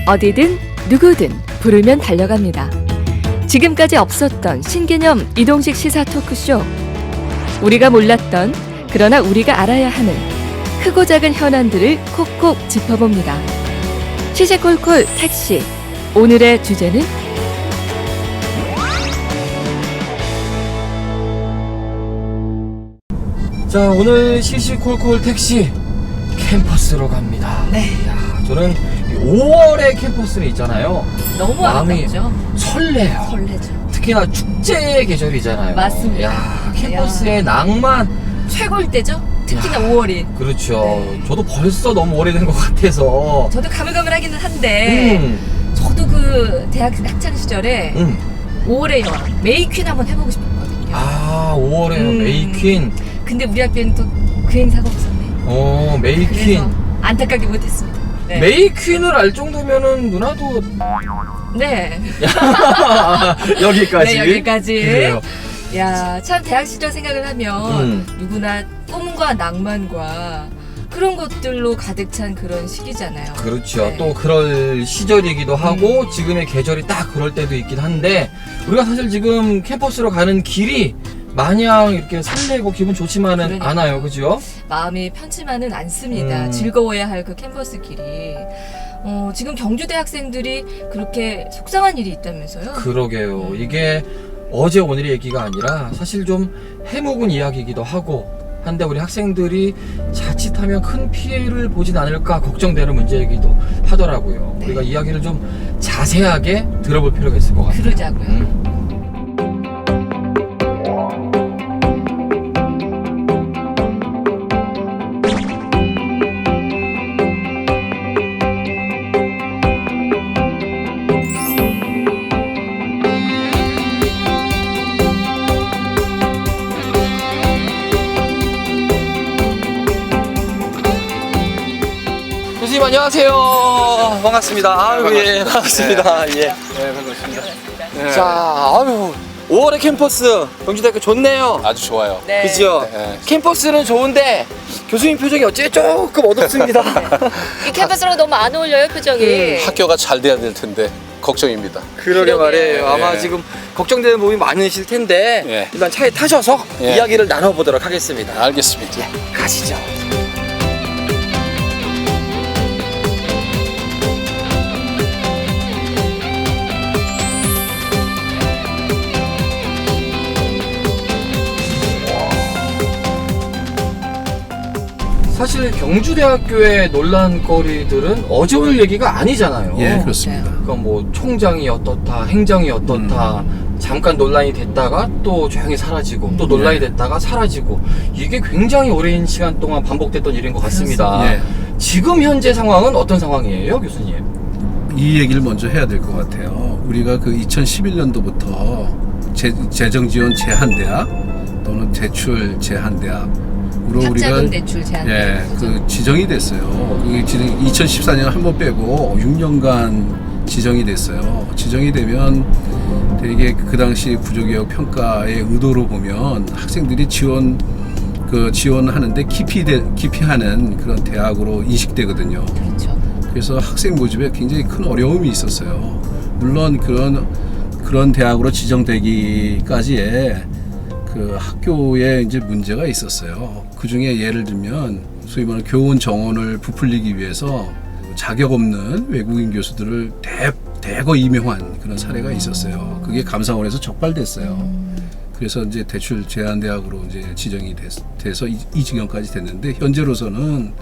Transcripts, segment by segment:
어디든 누구든 부르면 달려갑니다. 지금까지 없었던 신개념 이동식 시사 토크쇼. 우리가 몰랐던 그러나 우리가 알아야 하는 크고 작은 현안들을 콕콕 짚어봅니다. 시시콜콜 택시. 오늘의 주제는 자, 오늘 시시콜콜 택시 캠퍼스로 갑니다. 네. 야, 저는 5월의 캠퍼스는 있잖아요. 너무 마음이 아름답죠? 설레요. 설레죠. 특히나 축제의 계절이잖아요. 맞습니다. 야, 캠퍼스의 낭만. 최고일 때죠? 특히나 5월이. 그렇죠. 네. 저도 벌써 너무 오래된 것 같아서. 저도 가물가물하기는 한데 저도 그 대학 학창 시절에 5월의 여왕 메이퀸 한번 해보고 싶었거든요. 아, 5월에 메이퀸. 근데 우리 학교에는 또 그 행사가 없었네. 메이퀸. 그래서 안타깝게 못했습니다. 네. 메이퀸을 알 정도면은 누나도 네. 여기까지. 네, 여기까지. 그래요. 야, 참 대학 시절 생각을 하면 누구나 꿈과 낭만과 그런 것들로 가득 찬 그런 시기잖아요. 그렇죠. 네. 또 그럴 시절이기도 하고 지금의 계절이 딱 그럴 때도 있긴 한데 우리가 사실 지금 캠퍼스로 가는 길이 마냥 이렇게 설레고 기분 좋지만은 그러니까요. 않아요. 그죠? 마음이 편치만은 않습니다. 음. 즐거워야 할 그 캠퍼스 길이. 지금 경주대 학생들이 그렇게 속상한 일이 있다면서요? 그러게요. 이게 어제 오늘의 얘기가 아니라 사실 좀 해묵은 이야기이기도 하고 한데 우리 학생들이 자칫하면 큰 피해를 보진 않을까 걱정되는 문제이기도 하더라고요. 네. 우리가 이야기를 좀 자세하게 들어볼 필요가 있을 것 같아요. 그러자고요. 교수님 안녕하세요. 반갑습니다. 아유, 예, 반갑습니다. 예. 네, 반갑습니다. 네. 자, 아유, 5월의 캠퍼스 경주대학교 좋네요. 아주 좋아요. 네. 그죠? 네. 캠퍼스는 좋은데 교수님 표정이 어째 조금 어둡습니다. 이 캠퍼스랑 너무 안 어울려요, 표정이. 학교가 잘 돼야 될 텐데 걱정입니다. 그러게 말이에요. 아마 네. 지금 걱정되는 부분이 많으실 텐데 네. 일단 차에 타셔서 네. 이야기를 나눠보도록 하겠습니다. 알겠습니다. 가시죠. 사실 경주대학교의 논란거리들은 어제 오늘 얘기가 아니잖아요. 예, 그렇습니다. 그러니까 뭐 총장이 어떻다, 행정이 어떻다, 잠깐 논란이 됐다가 또 조용히 사라지고 또 논란이 됐다가 사라지고 이게 굉장히 오랜 시간 동안 반복됐던 일인 것 같습니다. 예. 지금 현재 상황은 어떤 상황이에요, 교수님? 이 얘기를 먼저 해야 될 것 같아요. 우리가 그 2011년도부터 재정 지원 제한대학 또는 대출 제한대학으로 학자금 대출 제한. 예, 그 지정이 됐어요. 그게 2014년 한 번 빼고 6년간 지정이 됐어요. 지정이 되면 되게 그 당시 구조개혁 평가의 의도로 보면 학생들이 지원하는데 기피하는 그런 대학으로 인식되거든요. 그렇죠. 그래서 학생 모집에 굉장히 큰 어려움이 있었어요. 물론 그런 대학으로 지정되기까지의 그 학교에 이제 문제가 있었어요. 그 중에 예를 들면 소위 말하는 교원 정원을 부풀리기 위해서 자격 없는 외국인 교수들을 대거 임용한 그런 사례가 있었어요. 그게 감사원에서 적발됐어요. 그래서 이제 대출 제한대학으로 이제 지정이 돼서 이 지경까지 됐는데 현재로서는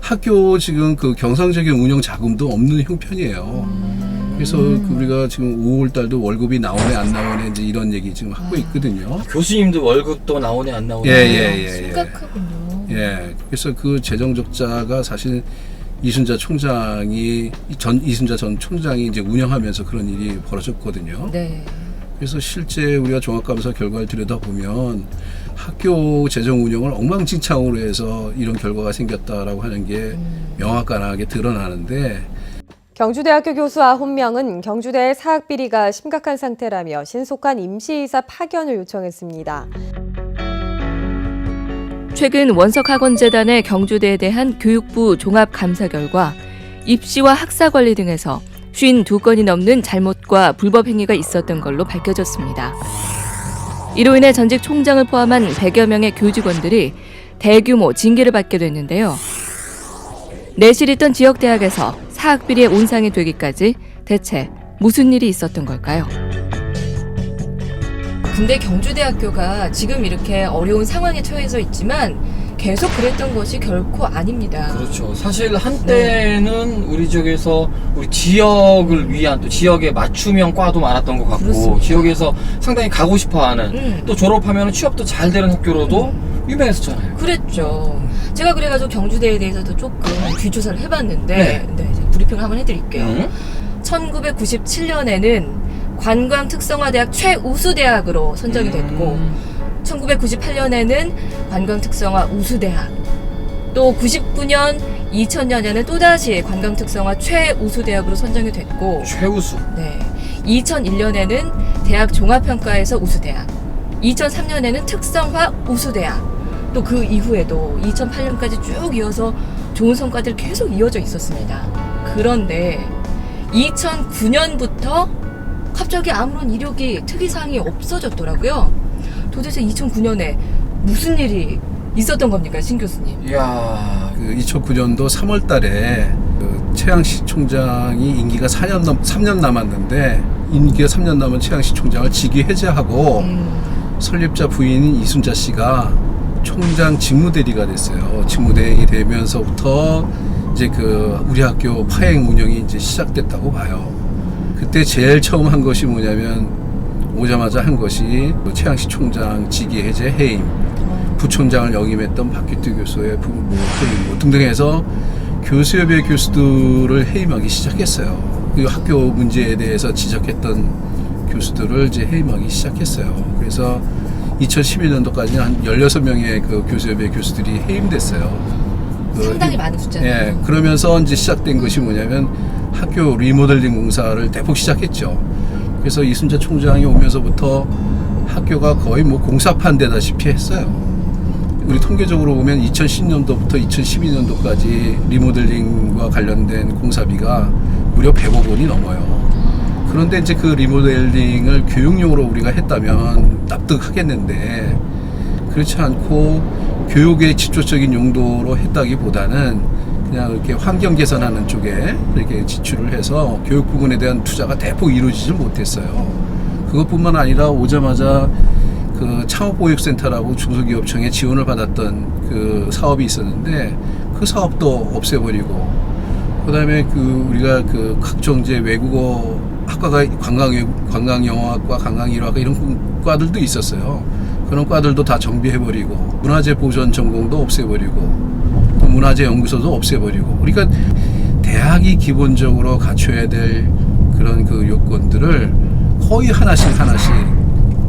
학교 지금 그 경상적인 운영 자금도 없는 형편이에요. 그래서 우리가 지금 5월 달도 월급이 나오네 안 나오네 이제 이런 얘기 지금 하고 있거든요. 교수님도 월급도 나오네 안 나오네. 예. 심각하군요. 예. 그래서 그 재정 적자가 사실 이순자 전 총장이 이제 운영하면서 그런 일이 벌어졌거든요. 네. 그래서 실제 우리가 종합감사 결과를 들여다보면 학교 재정 운영을 엉망진창으로 해서 이런 결과가 생겼다라고 하는 게 명확하게 드러나는데 경주대학교 교수 9명은 경주대의 사학 비리가 심각한 상태라며 신속한 임시이사 파견을 요청했습니다. 최근 원석학원재단의 경주대에 대한 교육부 종합감사 결과 입시와 학사 관리 등에서 52건이 넘는 잘못과 불법 행위가 있었던 걸로 밝혀졌습니다. 이로 인해 전직 총장을 포함한 100여 명의 교직원들이 대규모 징계를 받게 됐는데요. 내실 있던 지역 대학에서 사학비리의 온상이 되기까지 대체 무슨 일이 있었던 걸까요? 근데 경주대학교가 지금 이렇게 어려운 상황에 처해져 있지만 계속 그랬던 것이 결코 아닙니다. 그렇죠. 사실 한때는 우리 쪽에서 우리 지역을 위한 또 지역에 맞춤형 과도 많았던 것 같고 그렇습니다. 지역에서 상당히 가고 싶어하는 또 졸업하면 취업도 잘 되는 학교로도 유명했었잖아요. 그랬죠. 제가 그래가지고 경주대에 대해서도 조금 뒷조사를 해봤는데 네, 이제 브리핑을 한번 해드릴게요. 1997년에는 관광특성화대학 최우수대학으로 선정이 됐고 1998년에는 관광특성화 우수대학, 또 99년, 2000년에는 또다시 관광특성화 최우수대학으로 선정이 됐고 최우수. 네, 2001년에는 대학 종합평가에서 우수대학, 2003년에는 특성화 우수대학, 또 그 이후에도 2008년까지 쭉 이어서 좋은 성과들이 계속 이어져 있었습니다. 그런데 2009년부터 갑자기 아무런 이력이 특이사항이 없어졌더라고요. 도대체 2009년에 무슨 일이 있었던 겁니까, 신 교수님? 이야. 그 2009년도 3월 달에 그 최양시 총장이 임기가 3년 남았는데 임기가 3년 남은 최양시 총장을 직위 해제하고 설립자 부인인 이순자 씨가 총장 직무대리가 됐어요. 직무대행이 되면서부터 이제 그 우리 학교 파행 운영이 이제 시작됐다고 봐요. 그때 제일 처음 한 것이 뭐냐면 오자마자 한 것이 최양시 총장 직위 해제 해임, 부총장을 역임했던 박규태 교수의 해임 등등 해서 교수협의 교수들을 해임하기 시작했어요. 그 학교 문제에 대해서 지적했던 교수들을 이제 해임하기 시작했어요. 그래서 2012년도까지는 한 16명의 그 교수협의 교수들이 해임됐어요. 상당히 많은 숫자네요. 예, 그러면서 이제 시작된 것이 뭐냐면 학교 리모델링 공사를 대폭 시작했죠. 그래서 이순자 총장이 오면서부터 학교가 거의 뭐 공사판 되다시피 했어요. 우리 통계적으로 보면 2010년도부터 2012년도까지 리모델링과 관련된 공사비가 무려 100억 원이 넘어요. 그런데 이제 그 리모델링을 교육용으로 우리가 했다면 납득하겠는데 그렇지 않고 교육의 직접적인 용도로 했다기보다는 그냥 이렇게 환경 개선하는 쪽에 이렇게 지출을 해서 교육 부분에 대한 투자가 대폭 이루어지지 못했어요. 그것뿐만 아니라 오자마자 그 창업보육센터라고 중소기업청에 지원을 받았던 그 사업이 있었는데 그 사업도 없애버리고 그다음에 그 우리가 그 각종 이제 외국어 학과가 관광영어학과, 관광일화학과 이런 과들도 있었어요. 그런 과들도 다 정비해버리고 문화재 보존 전공도 없애버리고 또 문화재 연구소도 없애버리고 그러니까 대학이 기본적으로 갖춰야 될 그런 그 요건들을 거의 하나씩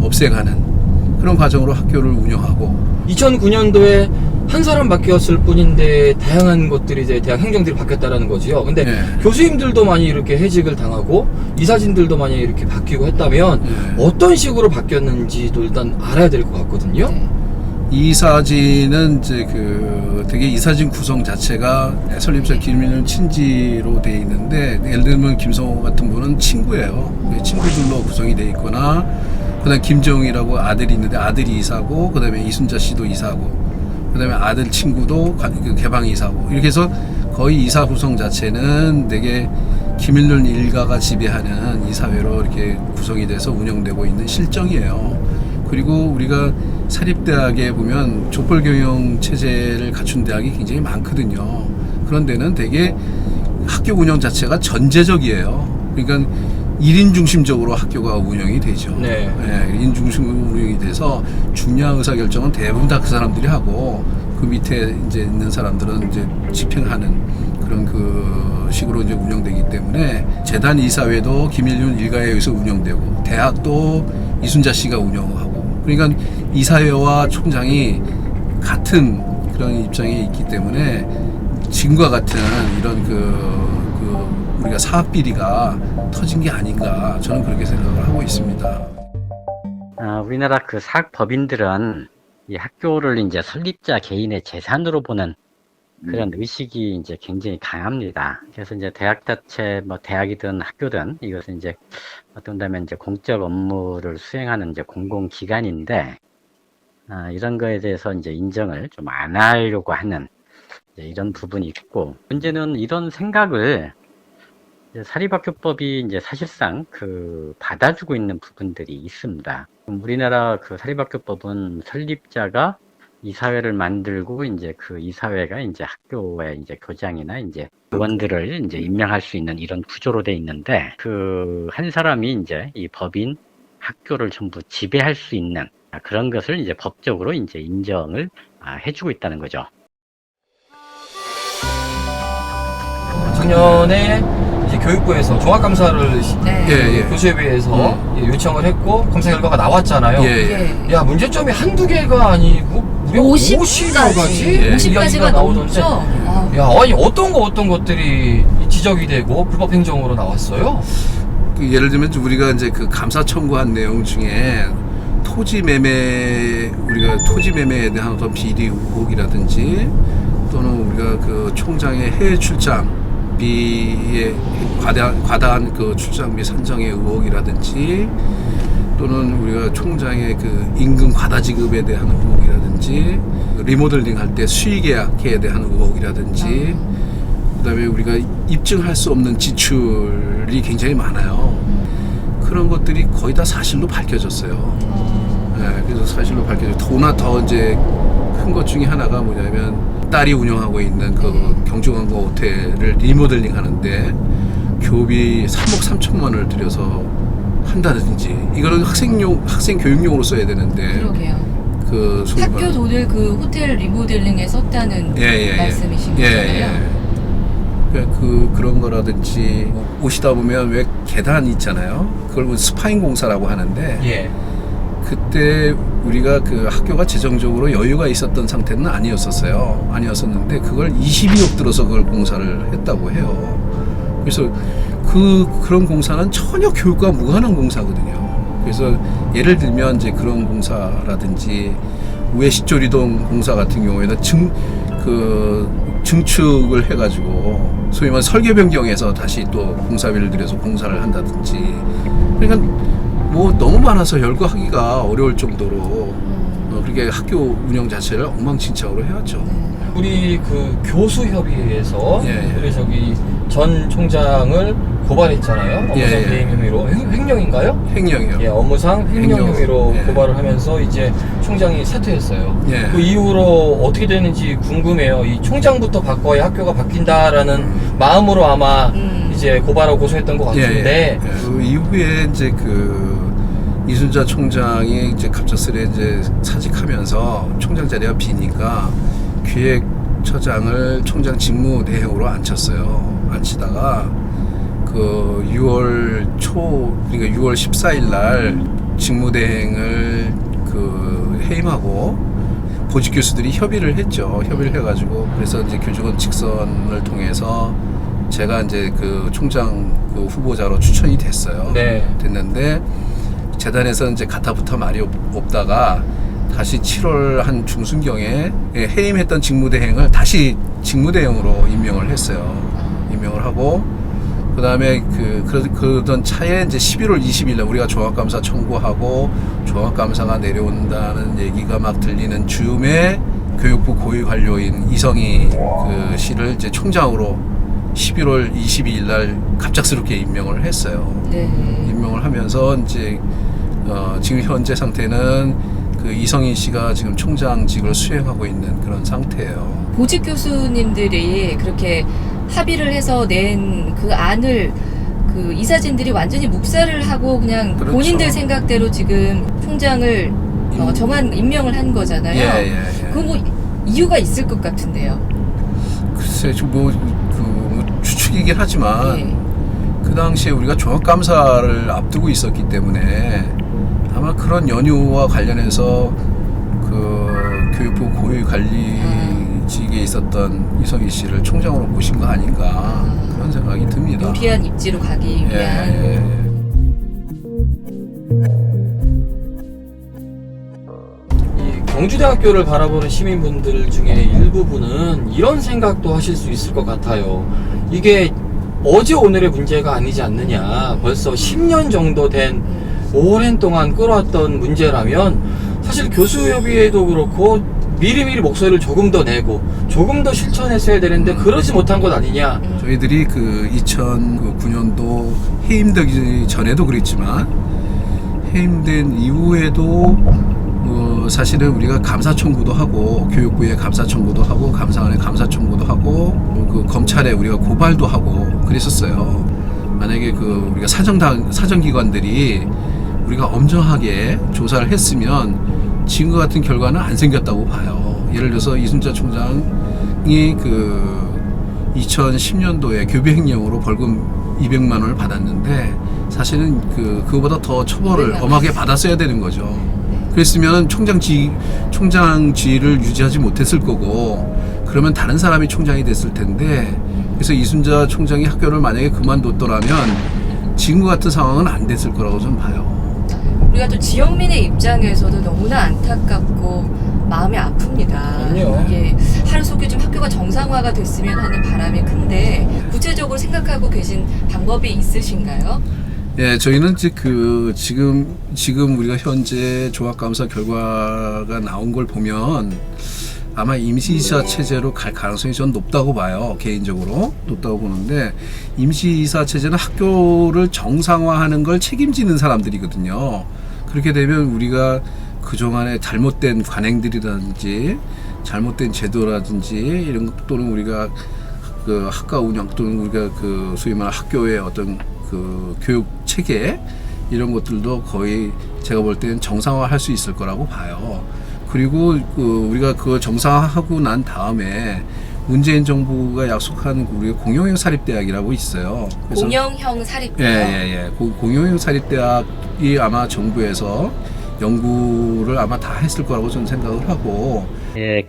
없애가는 그런 과정으로 학교를 운영하고 2009년도에 한 사람 바뀌었을 뿐인데 다양한 것들이 이제 대학 행정들이 바뀌었다라는 거지요. 근데 교수님들도 많이 이렇게 해직을 당하고 이사진들도 많이 이렇게 바뀌고 했다면 어떤 식으로 바뀌었는지도 일단 알아야 될 것 같거든요. 이사진은 이제 그 되게 이사진 구성 자체가 설립자 김일년 친지로 돼 있는데 예를 들면 김성호 같은 분은 친구예요. 친구들로 구성이 돼 있거나 그다음 김정이라고 아들이 있는데 아들이 이사고 그다음에 이순자 씨도 이사고 그다음에 아들 친구도 개방 이사고 이렇게 해서 거의 이사 구성 자체는 되게 김일년 일가가 지배하는 이사회로 이렇게 구성이 돼서 운영되고 있는 실정이에요. 그리고 우리가 사립대학에 보면 족벌경영 체제를 갖춘 대학이 굉장히 많거든요. 그런 데는 되게 학교 운영 자체가 전제적이에요. 그러니까 1인 중심적으로 학교가 운영이 되죠. 네. 1인 중심으로 운영이 돼서 중요한 의사결정은 대부분 다 그 사람들이 하고 그 밑에 이제 있는 사람들은 이제 집행하는 그런 그 식으로 이제 운영되기 때문에 재단 이사회도 김일륜 일가에 의해서 운영되고 대학도 이순자 씨가 운영하고 그러니까 이사회와 총장이 같은 그런 입장에 있기 때문에 지금과 같은 이런 우리가 사학 비리가 터진 게 아닌가 저는 그렇게 생각을 하고 있습니다. 우리나라 그 사학 법인들은 이 학교를 이제 설립자 개인의 재산으로 보는 그런 의식이 이제 굉장히 강합니다. 그래서 이제 대학 자체, 뭐 대학이든 학교든 이것은 이제 어떤 다면 이제 공적 업무를 수행하는 이제 공공기관인데, 이런 거에 대해서 이제 인정을 좀 안 하려고 하는 이제 이런 부분이 있고, 문제는 이런 생각을 이제 사립학교법이 이제 사실상 받아주고 있는 부분들이 있습니다. 우리나라 사립학교법은 설립자가 이사회를 만들고 이제 이사회가 이제 학교의 이제 교장이나 이제 의원들을 이제 임명할 수 있는 이런 구조로 돼 있는데, 한 사람이 이제 이 법인 학교를 전부 지배할 수 있는 그런 것을 이제 법적으로 이제 인정을 해주고 있다는 거죠. 작년에 이제 교육부에서 종합감사를 예. 교수협의회에서 요청을 했고 검사 결과가 나왔잖아요. 예. 야, 문제점이 한두 개가 아니고 무려 50여 가지 예. 50가지가 넘죠. 야, 아니 어떤 것들이 지적이 되고 불법 행정으로 나왔어요? 예를 들면 우리가 이제 감사 청구한 내용 중에 우리가 토지 매매에 대한 어떤 비리 의혹이라든지, 또는 우리가 총장의 해외 출장비에 과다한 출장비 산정의 의혹이라든지, 또는 우리가 총장의 임금 과다 지급에 대한 의혹이라든지, 리모델링 할 때 수의 계약에 대한 의혹이라든지, 그다음에 우리가 입증할 수 없는 지출이 굉장히 많아요. 그런 것들이 거의 다 사실로 밝혀졌어요. 네, 그래서 사실로 밝혀져. 더 이제 큰 것 중에 하나가 뭐냐면, 딸이 운영하고 있는 경주광고 호텔을 리모델링 하는데 교비 3억 3천만 원을 들여서 한다든지, 이거는 학생 교육용으로 써야 되는데. 그러게요. 학교 돈을 호텔 리모델링에 썼다는 말씀이신 거잖아요. 그런 거라든지, 오시다 보면 왜 계단 있잖아요. 그걸 스파인 공사라고 하는데, 예. 그때 우리가 학교가 재정적으로 여유가 있었던 상태는 아니었었는데 그걸 22억 들어서 그걸 공사를 했다고 해요. 그래서 그런 공사는 전혀 교육과 무관한 공사거든요. 그래서 예를 들면 이제 그런 공사라든지, 우회식조리동 공사 같은 경우에는 증축을 해가지고 소위 말해 설계 변경해서 다시 또 공사비를 들여서 공사를 한다든지, 그러니까 뭐 너무 많아서 열거하기가 어려울 정도로 그렇게 학교 운영 자체를 엉망진창으로 해왔죠. 우리 교수협의회에서 예. 우리 전 총장을 고발했잖아요. 업무상 배임 혐의로. 횡령인가요? 횡령이요. 예, 업무상 횡령 횡령. 혐의로 예. 고발을 하면서 이제 총장이 사퇴했어요. 예. 그 이후로 어떻게 되는지 궁금해요. 이 총장부터 바꿔야 학교가 바뀐다라는 마음으로 아마 이제 고발하고 고소했던 것 같은데. 그 이후에 이제 이순자 총장이 이제 갑작스레 이제 사직하면서 총장 자리가 비니까 기획처장을 총장 직무대행으로 앉혔어요. 앉히다가 6월 그러니까 6월 14일 날 직무대행을 해임하고 보직 교수들이 협의를 했죠. 협의를 해가지고, 그래서 이제 교직원 직선을 통해서 제가 이제 총장 후보자로 추천이 됐어요. 네. 됐는데 재단에서 이제 가타부터 말이 없다가 다시 7월 한 중순경에 해임했던 직무대행을 다시 직무대행으로 임명을 했어요. 임명을 하고, 그 다음에 그러던 차에 이제 11월 20일 날 우리가 종합감사 청구하고 종합감사가 내려온다는 얘기가 막 들리는 즈음에 교육부 고위 관료인 이성희 씨를 이제 총장으로 11월 22일 날 갑작스럽게 임명을 했어요. 네. 임명을 하면서 이제 지금 현재 상태는 이성희 씨가 지금 총장직을 수행하고 있는 그런 상태예요. 보직 교수님들이 그렇게 합의를 해서 낸 그 안을 이사진들이 완전히 묵살을 하고 그냥 그렇죠. 본인들 생각대로 지금 총장을 임명을 한 거잖아요. 예. 그 이유가 있을 것 같은데요. 글쎄, 추측이긴 하지만 네. 그 당시에 우리가 종합감사를 앞두고 있었기 때문에 아마 그런 연유와 관련해서 교육부 고위 관리직에 있었던 이성희 씨를 총장으로 모신 거 아닌가 그런 생각이 듭니다. 유리한 입지로 가기 위한. 이 경주대학교를 바라보는 시민분들 중에 일부분은 이런 생각도 하실 수 있을 것 같아요. 이게 어제 오늘의 문제가 아니지 않느냐. 벌써 10년 정도 된 오랜 동안 끌어왔던 문제라면 사실 교수협의회도 그렇고 미리미리 목소리를 조금 더 내고 조금 더 실천했어야 되는데 그러지 못한 것 아니냐. 저희들이 그 2009년도 해임되기 전에도 그랬지만 해임된 이후에도 사실은 우리가 감사 청구도 하고 교육부에 감사 청구도 하고 감사원에 감사 청구도 하고 그 검찰에 우리가 고발도 하고 그랬었어요. 만약에 그 우리가 사정기관들이 우리가 엄정하게 조사를 했으면 지금과 같은 결과는 안 생겼다고 봐요. 예를 들어서 이순자 총장이 그 2010년도에 교비횡령으로 벌금 200만 원을 받았는데 사실은 그거보다 더 처벌을 엄하게 받았어야 되는 거죠. 그랬으면 총장직을 유지하지 못했을 거고 그러면 다른 사람이 총장이 됐을 텐데 그래서 이순자 총장이 학교를 만약에 그만뒀더라면 지금 같은 상황은 안 됐을 거라고 좀 봐요. 우리가 또 지역민의 입장에서도 너무나 안타깝고 마음이 아픕니다. 그럼요. 예, 하루속히 좀 학교가 정상화가 됐으면 하는 바람이 큰데 구체적으로 생각하고 계신 방법이 있으신가요? 예, 저희는 이제 지금 우리가 현재 종합감사 결과가 나온 걸 보면 아마 임시이사 체제로 갈 가능성이 전 높다고 봐요. 개인적으로 높다고 보는데 임시이사 체제는 학교를 정상화하는 걸 책임지는 사람들이거든요. 그렇게 되면 우리가 그동안의 잘못된 관행들이라든지 잘못된 제도라든지 이런 것 또는 우리가 그 학과 운영 또는 우리가 그 소위 말하는 학교의 어떤 그 교육 체계 이런 것들도 거의 제가 볼 때는 정상화할 수 있을 거라고 봐요. 그리고 우리가 그 정상화하고 난 다음에 문재인 정부가 약속한 우리가 공영형 사립대학이라고 있어요. 그래서 공영형 사립대요. 예. 공영형 사립대학이 아마 정부에서 연구를 아마 다 했을 거라고 저는 생각을 하고. 예,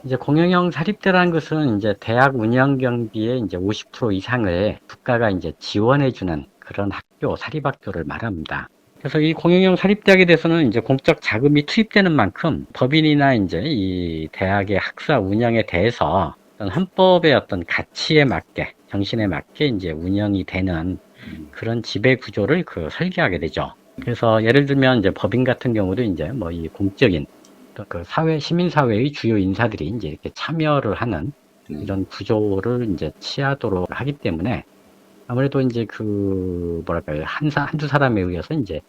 이제 공영형 사립대라는 것은 이제 대학 운영 경비의 이제 50% 이상을 국가가 이제 지원해주는 그런 학교, 사립학교를 말합니다. 그래서 이 공영형 사립대학에 대해서는 이제 공적 자금이 투입되는 만큼 법인이나 이제 이 대학의 학사 운영에 대해서 어떤 헌법의 어떤 가치에 맞게, 정신에 맞게 이제 운영이 되는 그런 지배 구조를 설계하게 되죠. 그래서 예를 들면 이제 법인 같은 경우도 이제 뭐 이 공적인 그 시민사회의 주요 인사들이 이제 이렇게 참여를 하는 이런 구조를 이제 취하도록 하기 때문에 아무래도 이제 한두 사람에 의해서 이제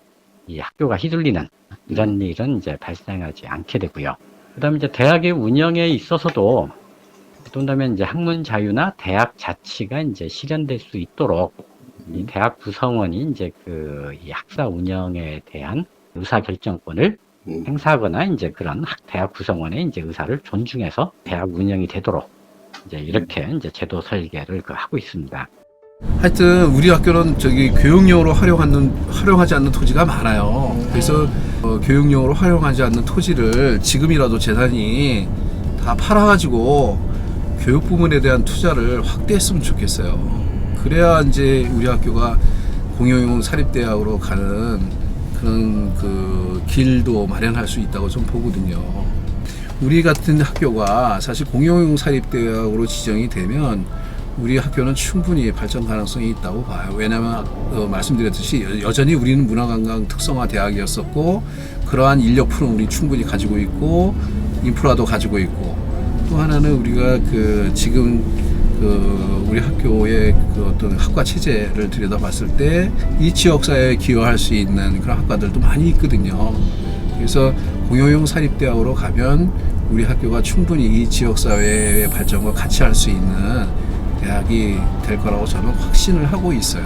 이 학교가 휘둘리는 이런 일은 이제 발생하지 않게 되고요. 그 다음에 이제 대학의 운영에 있어서도 그다음에 이제 학문 자유나 대학 자치가 이제 실현될 수 있도록 이 대학 구성원이 이제 이 학사 운영에 대한 의사결정권을 행사하거나 이제 그런 대학 구성원의 이제 의사를 존중해서 대학 운영이 되도록 이제 이렇게 이제 제도 설계를 하고 있습니다. 하여튼 우리 학교는 교육용으로 활용하지 않는 토지가 많아요. 그래서 교육용으로 활용하지 않는 토지를 지금이라도 재단이 다 팔아가지고 교육 부문에 대한 투자를 확대했으면 좋겠어요. 그래야 이제 우리 학교가 공영용 사립대학으로 가는 그런 길도 마련할 수 있다고 좀 보거든요. 우리 같은 학교가 사실 공영용 사립대학으로 지정이 되면 우리 학교는 충분히 발전 가능성이 있다고 봐요. 왜냐하면 말씀드렸듯이 여전히 우리는 문화관광 특성화 대학이었었고 그러한 인력 풀은 우리 충분히 가지고 있고 인프라도 가지고 있고 또 하나는 우리가 지금 우리 학교의 어떤 학과 체제를 들여다봤을 때 이 지역사회에 기여할 수 있는 그런 학과들도 많이 있거든요. 그래서 공영용 사립대학으로 가면 우리 학교가 충분히 이 지역사회의 발전과 같이 할 수 있는 대학이 될 거라고 저는 확신을 하고 있어요.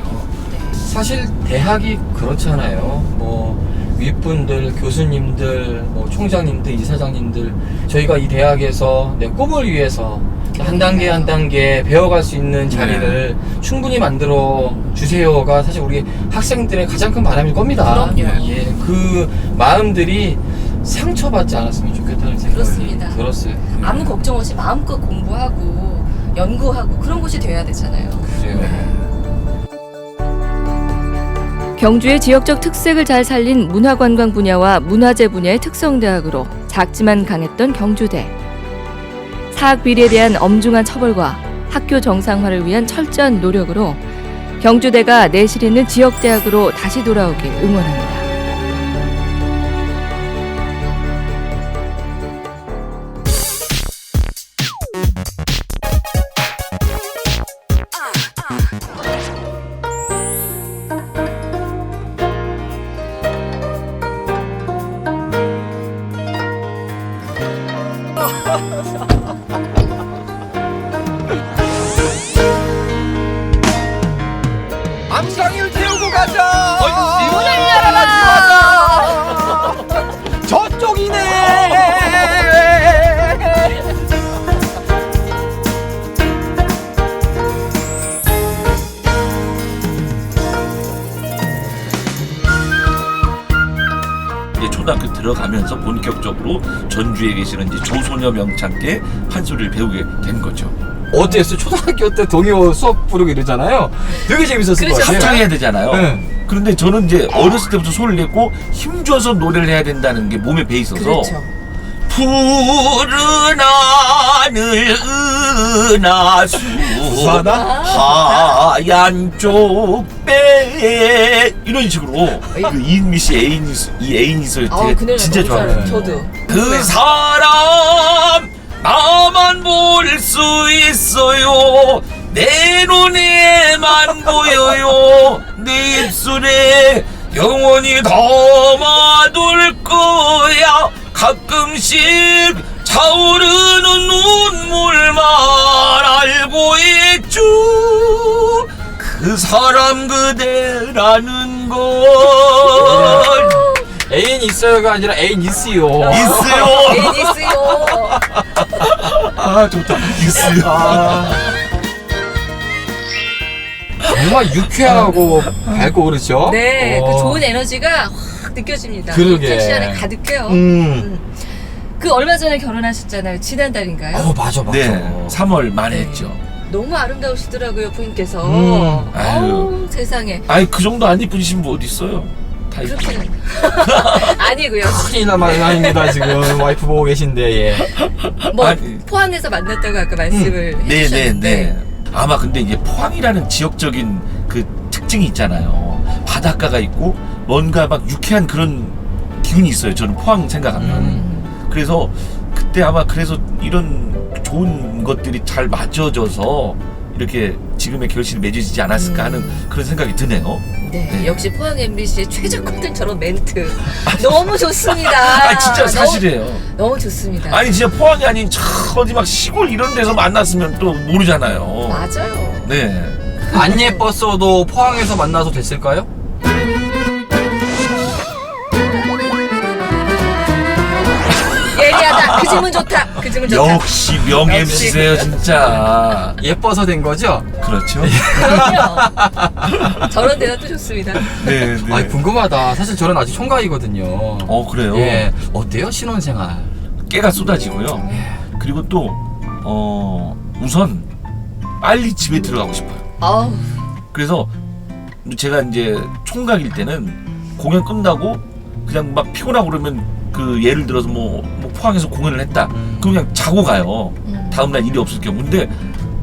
사실 대학이 그렇잖아요. 뭐 윗분들, 교수님들, 뭐 총장님들, 이사장님들 저희가 이 대학에서 내 꿈을 위해서 한 단계 한 단계 배워갈 수 있는 자리를 충분히 만들어 주세요가 사실 우리 학생들의 가장 큰 바람일 겁니다. 그럼요. 예, 그 마음들이 상처받지 않았으면 좋겠다는 생각이 그렇습니다. 들었어요. 아무 걱정 없이 마음껏 공부하고 연구하고 그런 곳이 돼야 되잖아요. 그래요. 경주의 지역적 특색을 잘 살린 문화관광 분야와 문화재 분야의 특성대학으로 작지만 강했던 경주대. 사학 비리에 대한 엄중한 처벌과 학교 정상화를 위한 철저한 노력으로 경주대가 내실 있는 지역대학으로 다시 돌아오길 응원합니다. 암상일 태우고 가자. 문을 열어라. 저쪽이네. 이제 초등학교 들어가면서 본격적으로 전주에 계시는 이제 조소녀 명창께 판소리를 배우게 된 거죠. 어땠어요? 초등학교 때 동요 수업 부르고 이러잖아요. 되게 재밌었을 것 같아요. 합창해야 되잖아요. 네. 그런데 저는 이제 어렸을 때부터 소리를 냈고 힘줘서 노래를 해야 된다는 게 몸에 배 있어서 그렇죠. 푸른 하늘 은하수 하얀 쪽배 이런 식으로 그 이은미 씨 애인이 있어요. 제가 진짜 좋아해요. 저도. 그 사람 나만 볼 수 있어요. 내 눈에만 보여요. 내 입술에 영원히 담아둘 거야. 가끔씩 차오르는 눈물만 알고 있죠. 그 사람 그대라는 걸 애인 있어요가 아니라 애인 있어요. 있어요. 있어요. 아 좋다. 있어요. 정말 유쾌하고 밝고 그렇죠? 네, 어. 그 좋은 에너지가 확 느껴집니다. 그러게. 택시 안에 가득해요. 그 얼마 전에 결혼하셨잖아요. 지난달인가요? 맞아. 네, 3월 말에 했죠. 너무 아름다우시더라고요, 부인께서. 아유. 어우, 세상에. 아니 그 정도 안 이쁘신 분 어디 있어요? 다 이쁘. 그렇게는 아니고요. 큰일 날 만남입니다. 지금 와이프 보고 계신데. 예. 뭐 아니. 포항에서 만났다고 아까 말씀을 해주셨는데. 네네네. 아마 근데 이제 포항이라는 지역적인 그 특징이 있잖아요. 바닷가가 있고 뭔가 막 유쾌한 그런 기운이 있어요. 저는 포항 생각하면. 그래서 그때 아마 그래서 이런 좋은 것들이 잘 맞춰져서 이렇게 지금의 결실이 맺어지지 않았을까 하는 그런 생각이 드네요. 네, 네. 역시 포항 MBC의 최저 콘텐츠로 멘트 너무 좋습니다. 아 진짜 사실이에요. 너무 좋습니다. 아니 진짜 포항이 아닌 참 어디 막 시골 이런 데서 만났으면 또 모르잖아요. 맞아요. 네. 안 예뻤어도 포항에서 만나서 됐을까요? 예리하다. 그 질문 좋다. 그 질문 좋다. 역시 명 MC세요 진짜. 예뻐서 된 거죠? 그렇죠. 그럼요. 저런 대답도 좋습니다. 네, 네. 아니, 궁금하다. 사실 저는 아직 총각이거든요. 그래요? 예. 어때요? 신혼생활. 깨가 쏟아지고요. 그리고 또 우선 빨리 집에 들어가고 싶어요. 아우, 그래서 제가 이제 총각일 때는 공연 끝나고 그냥 막 피곤하고 그러면 그 예를 들어서 뭐 포항에서 공연을 했다. 그럼 그냥 자고 가요. 다음날 일이 없을 경우. 근데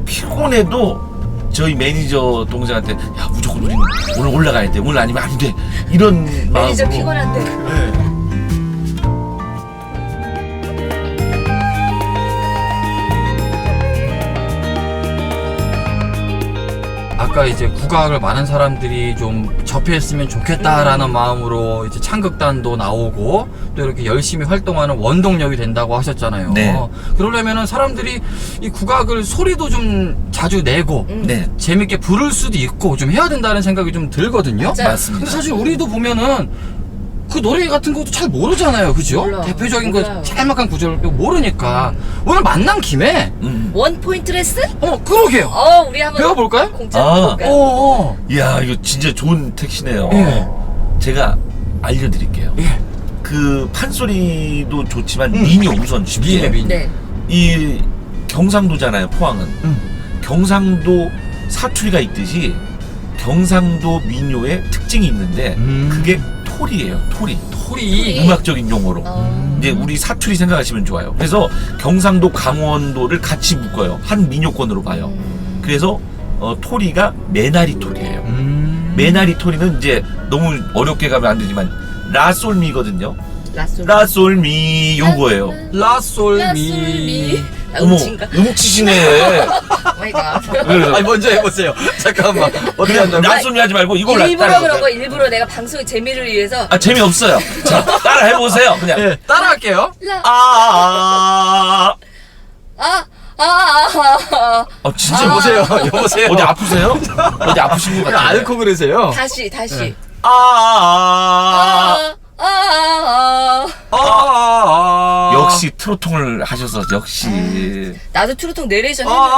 피곤해도 저희 매니저 동생한테 야 무조건 우리는 오늘 올라가야 돼. 오늘 아니면 안 돼. 이런 마음으로. 매니저 피곤한데. 네. 아까 이제 국악을 많은 사람들이 좀 접했으면 좋겠다라는 마음으로 이제 창극단도 나오고 또 이렇게 열심히 활동하는 원동력이 된다고 하셨잖아요. 네. 그러려면은 사람들이 이 국악을 소리도 좀 자주 내고 네. 재밌게 부를 수도 있고 좀 해야 된다는 생각이 좀 들거든요. 맞아요. 맞습니다. 근데 사실 우리도 보면은 그 노래 같은 것도 잘 모르잖아요. 그죠? 몰라. 대표적인 몰라요. 거 짤막한 구절을 모르니까 오늘 만난 김에 원 포인트 레슨? 그러게요. 우리 한번 배워볼까요? 공짜 아. 볼까요? 이야 이거 진짜 좋은 택시네요. 예. 제가 알려드릴게요. 예. 그 판소리도 좋지만 민요 우선 쉽게. 민요. 네. 이 경상도잖아요. 포항은. 경상도 사투리가 있듯이 경상도 민요의 특징이 있는데 그게 토리예요. 토리. 토리. 음악적인 용어로. 이제 우리 사투리 생각하시면 좋아요. 그래서 경상도, 강원도를 같이 묶어요. 한 민요권으로 봐요. 그래서 토리가 메나리 토리예요. 메나리 토리는 이제 너무 어렵게 가면 안 되지만 라솔미거든요. 라솔미 요거예요. 라솔미. 어머, 음치시네. 아니 먼저 해보세요. 잠깐만. 어떻게 그냥 한다고? 라솔미 하지 말고 이걸로 일부러 따라해보세요. 그런 거 일부러 내가 방송의 재미를 위해서 아, 재미없어요. 자, 따라 해보세요. 그냥. 네, 따라할게요. 진짜 여보세요. 여보세요. 어디 아프세요? 어디 아프신 것 그냥 같아요. 앓고 그러세요. 다시 역시 트로통을 하셔서 역시. 나도 트로통 내레이션 했는데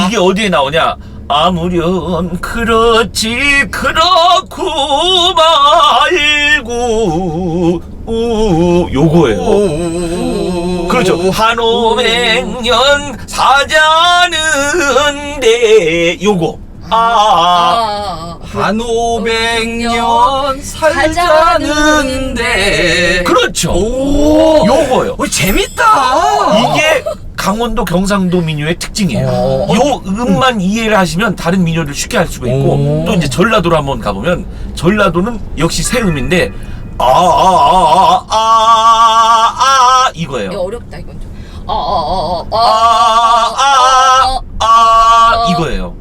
이게 어디에 나오냐? 아무렴 그렇지 그렇고 말고 요거예요. 그렇죠. 한 500년 사자는데 요거. 한 500년 살자는데. 그렇죠. 오. 요거요. 재밌다. 이게 강원도 경상도 민요의 특징이에요. 요 음만 이해를 하시면 다른 민요를 쉽게 할 수가 있고, 또 이제 전라도로 한번 가보면 전라도는 역시 새 음인데 이거예요. 이거 어렵다 이건 좀 이거예요.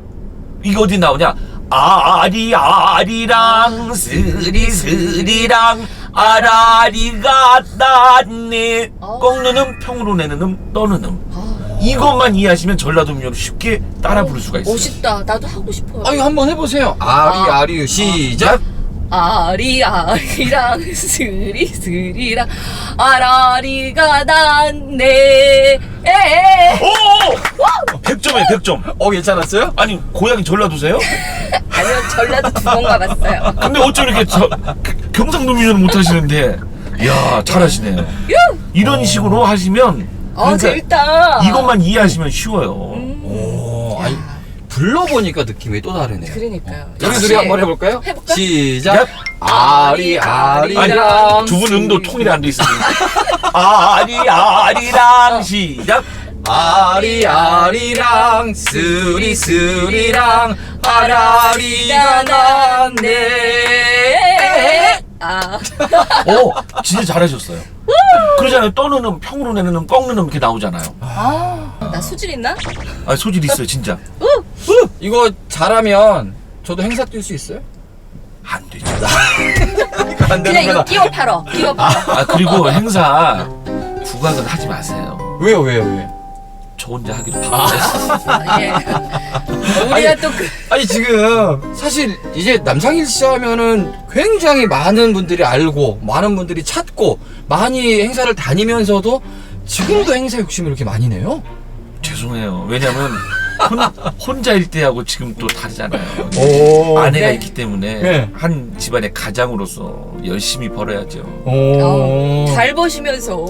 이거 어디 나오냐? 아리아리랑 스리스리랑 아라리가 낫네. 꺾는 음, 평으로 내는 음, 떠는 음. 이것만 이해하시면 전라도 민요를 쉽게 따라 부를 수가 있어요. 멋있다. 나도 하고 싶어요. 아유 한번 해보세요. 아리 시작. 아리아리랑 스리스리랑 아라리가 낫네. 오! 100점이에요, 100점. 괜찮았어요? 아니, 고향이 전라도세요? 아니요, 전라도 2번 가봤어요. 근데 어쩜 이렇게 경상도 민요는 못하시는데, 이야, 잘하시네요. 이런 식으로 하시면, 그러니까 재밌다. 이것만 이해하시면 쉬워요. 오, 아니 불러보니까 느낌이 또 다르네요. 그러니까요. 우리 둘이 한번 해볼까요? 해볼까? 시작. 아리랑. 아니, 두 분 음도 통일이 안 돼 있습니다. 아리랑 시작. 아리랑 스리스리랑 아라리가 났네. 오, 진짜 잘하셨어요. 그러잖아요. 떠는 음, 평으로 내는 음, 꺾는 음 이렇게 나오잖아요. 나 소질 있나? 아, 소질 있어요, 진짜. 이거 잘하면 저도 행사 뛸 수 있어요? 안 되죠. 안 그냥 이거 끼워 팔어. 끼워 팔어. 아, 그리고 행사 국악은 하지 마세요. 왜요? 저 혼자 하기로 바빠요. 예. 우리가 또 아니 지금 사실 이제 남상일 씨 하면은 굉장히 많은 분들이 알고 많은 분들이 찾고 많이 행사를 다니면서도 지금도 행사 욕심이 이렇게 많이 내요? 죄송해요. 왜냐면 혼자일 때하고 지금 또 다르잖아요. 오. 아내가 네. 있기 때문에 네. 한 집안의 가장으로서 열심히 벌어야죠. 잘 버시면서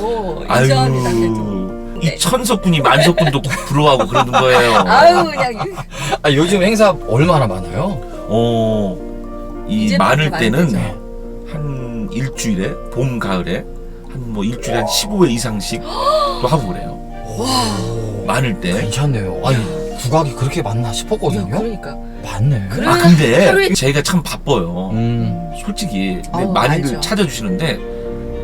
인정합니다. 그래도. 이 네. 천석군이 만석군도 부러워하고 그러는 거예요. 아유 그냥 아, 요즘 행사 얼마나 많아요? 이 이제는 많을 그렇게 때는 많이 한 일주일에 봄 가을에 한 뭐 일주일에 한 15회 이상씩 또 하고 그래요. 많을 때. 괜찮네요. 아니 국악이 그렇게 많나 싶었거든요. 그러니까. 많네. 그래. 아 근데 하루에- 제가 참 바빠요. 솔직히 근데 많이들 알죠. 찾아주시는데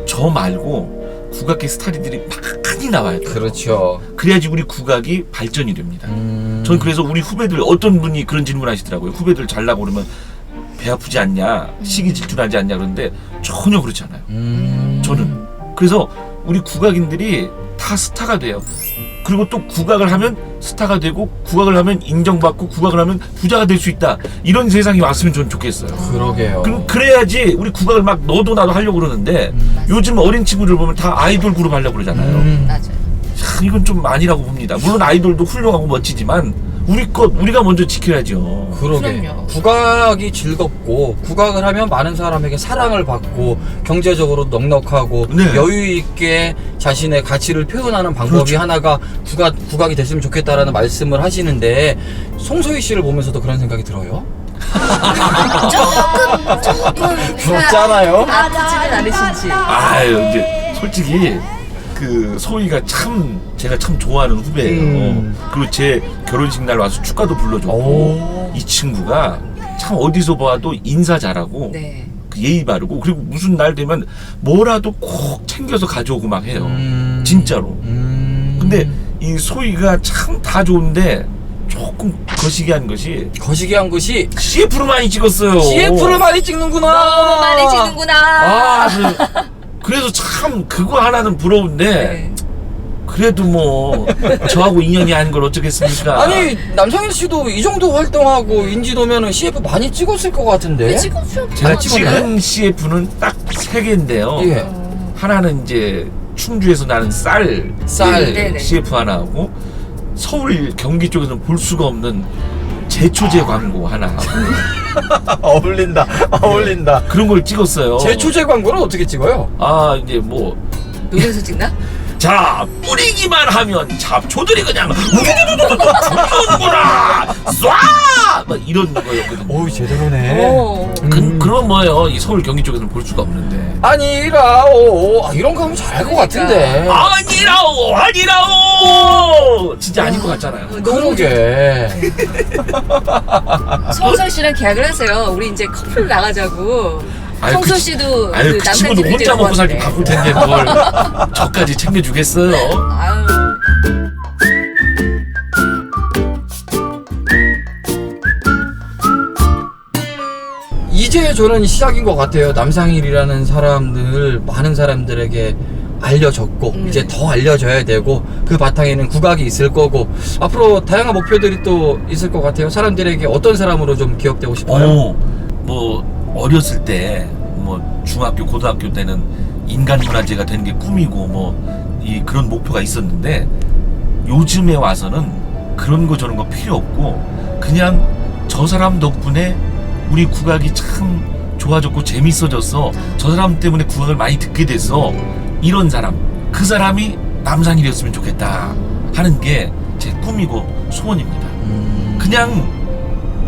저 말고 국악계 스타리들이 많이 나와야 돼요. 그렇죠. 그래야지 우리 국악이 발전이 됩니다. 전 그래서 우리 후배들 어떤 분이 그런 질문 하시더라고요. 후배들 잘나고 그러면 배 아프지 않냐, 시기 질투나지 않냐 그러는데 전혀 그렇지 않아요. 저는 그래서 우리 국악인들이 다 스타가 돼요. 그리고 또 국악을 하면 스타가 되고 국악을 하면 인정받고 국악을 하면 부자가 될 수 있다. 이런 세상이 왔으면 전 좋겠어요. 그러게요. 그럼 그래야지 우리 국악을 막 너도 나도 하려고 그러는데 요즘 어린 친구들 보면 다 아이돌 그룹 하려고 그러잖아요. 맞아요. 참 이건 좀 아니라고 봅니다. 물론 아이돌도 훌륭하고 멋지지만 우리가 먼저 지켜야죠. 그러게. 그럼요. 국악이 즐겁고 국악을 하면 많은 사람에게 사랑을 받고 경제적으로 넉넉하고 네. 여유 있게 자신의 가치를 표현하는 방법이 그렇죠. 하나가 국악이 됐으면 좋겠다라는 말씀을 하시는데 송소희 씨를 보면서도 그런 생각이 들어요. 조금 부럽잖아요. 아프지는 않으신지. 아유 이제 솔직히 그 소희가 참 제가 참 좋아하는 후배예요. 그리고 제 결혼식 날 와서 축가도 불러줬고 오. 이 친구가 참 어디서 봐도 인사 잘하고 네. 그 예의 바르고 그리고 무슨 날 되면 뭐라도 꼭 챙겨서 가져오고 막 해요. 진짜로. 근데 이 소희가 참 다 좋은데 조금 거시기한 것이 거시기한 것이 CF를 많이 찍었어요. CF를 많이 찍는구나. 너무 많이 지는구나. 아, 그래서 참 그거 하나는 부러운데 네. 그래도 뭐 저하고 인연이 아닌 걸 어쩌겠습니까? 아니 남상일 씨도 이 정도 활동하고 인지도면은 CF 많이 찍었을 것 같은데. 찍어줘. 제가 안 찍었나요? 찍은 CF는 딱 3개인데요. 예. 하나는 이제 충주에서 나는 쌀 네네. CF 하나 하고 서울 경기 쪽에서는 볼 수가 없는 제초제 광고 하나 하고 어울린다. 그런 걸 찍었어요. 제초제 광고는 어떻게 찍어요? 아 이제 뭐 노래에서 찍나? 자 뿌리기만 하면 잡초들이 그냥 죽는구나 쏴! 막 이런 거였거든요. 오이 제대로네. 오. 그런 뭐예요 이 서울 경기 쪽에서는 볼 수가 없는데 아니라오. 이런 거 하면 잘할 것 같은데. 아니라오 진짜 아닌 것 같잖아요. 그러게. 성선 씨랑 계약을 하세요. 우리 이제 커플 나가자고. 아유, 성선 씨도 아유 그 남편 친구도 굉장히 혼자 먹고 살기 좋아하는데. 바쁠 텐데 뭘 저까지 챙겨주겠어요. 아유. 이제 저는 시작인 것 같아요. 남상일이라는 사람들 많은 사람들에게 알려졌고 이제 더 알려져야 되고 그 바탕에는 국악이 있을 거고 앞으로 다양한 목표들이 또 있을 것 같아요. 사람들에게 어떤 사람으로 좀 기억되고 싶어요? 뭐 어렸을 때 뭐 중학교 고등학교 때는 인간문화재가 되는 게 꿈이고 뭐 이 그런 목표가 있었는데 요즘에 와서는 그런 거 저런 거 필요 없고 그냥 저 사람 덕분에 우리 국악이 참 좋아졌고 재밌어졌어. 저 사람 때문에 국악을 많이 듣게 됐어. 이런 사람, 그 사람이 남상일이었으면 좋겠다 하는 게 제 꿈이고 소원입니다. 그냥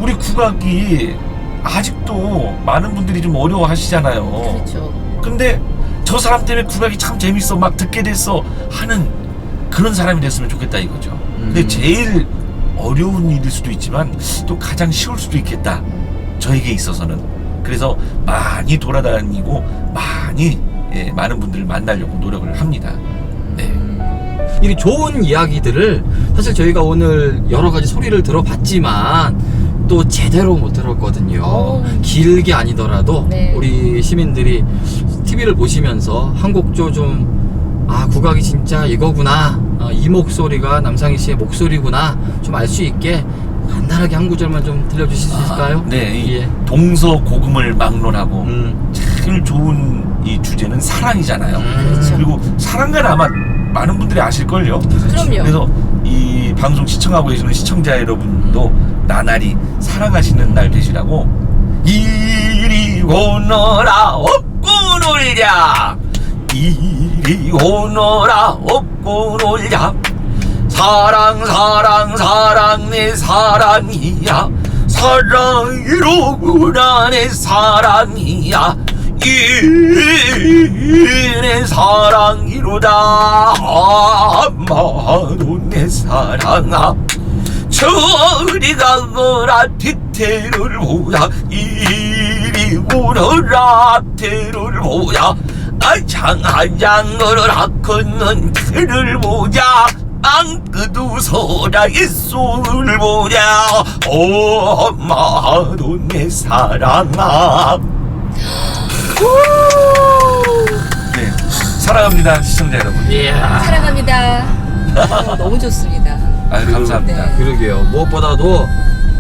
우리 국악이 아직도 많은 분들이 좀 어려워하시잖아요. 그렇죠. 근데 저 사람 때문에 국악이 참 재밌어 막 듣게 됐어 하는 그런 사람이 됐으면 좋겠다 이거죠. 근데 제일 어려운 일일 수도 있지만 또 가장 쉬울 수도 있겠다 저에게 있어서는. 그래서 많이 돌아다니고 많이 많은 분들을 만나려고 노력을 합니다. 네. 이 좋은 이야기들을 사실 저희가 오늘 여러 가지 소리를 들어봤지만 또 제대로 못 들었거든요. 길게 아니더라도 네. 우리 시민들이 TV를 보시면서 한 곡조 좀 국악이 진짜 이거구나, 이 목소리가 남상희 씨의 목소리구나 좀 알 수 있게 간단하게 한 구절만 좀 들려주실 수 있을까요? 네, 이 예. 동서고금을 막론하고 제일 좋은 이 주제는 사랑이잖아요. 그렇죠. 그리고 사랑은 아마 많은 분들이 아실걸요. 그럼요. 그래서 이 방송 시청하고 계시는 시청자 여러분도 나날이 사랑하시는 날 되시라고 이리 오너라 업고 놀자 이리 오너라 업고 놀자 사랑 사랑 사랑 내 사랑이야 사랑이로구나 내 사랑이야 내 사랑이로다 아마도 내 사랑아 저리 가거라 뒤태를 보자 이리 오너라 뒤태를 보자 장하장 걸어라 걷는 태를 보자 안끝 웃어라 예수를 보자 엄마도 내 사랑아. 네, 사랑합니다 시청자 여러분. 사랑합니다. 너무 좋습니다. 아유 감사합니다. 네. 그러게요. 무엇보다도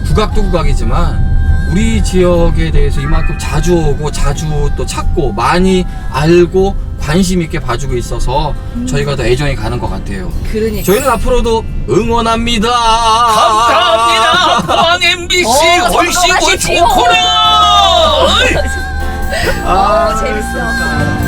국악도 국악이지만 우리 지역에 대해서 이만큼 자주 오고 자주 또 찾고 많이 알고 관심 있게 봐주고 있어서 저희가 더 애정이 가는 것 같아요. 그러니까. 저희는 앞으로도 응원합니다. 감사합니다. 포항 MBC 얼씨구 성공하십시오. 좋구나. 재밌어.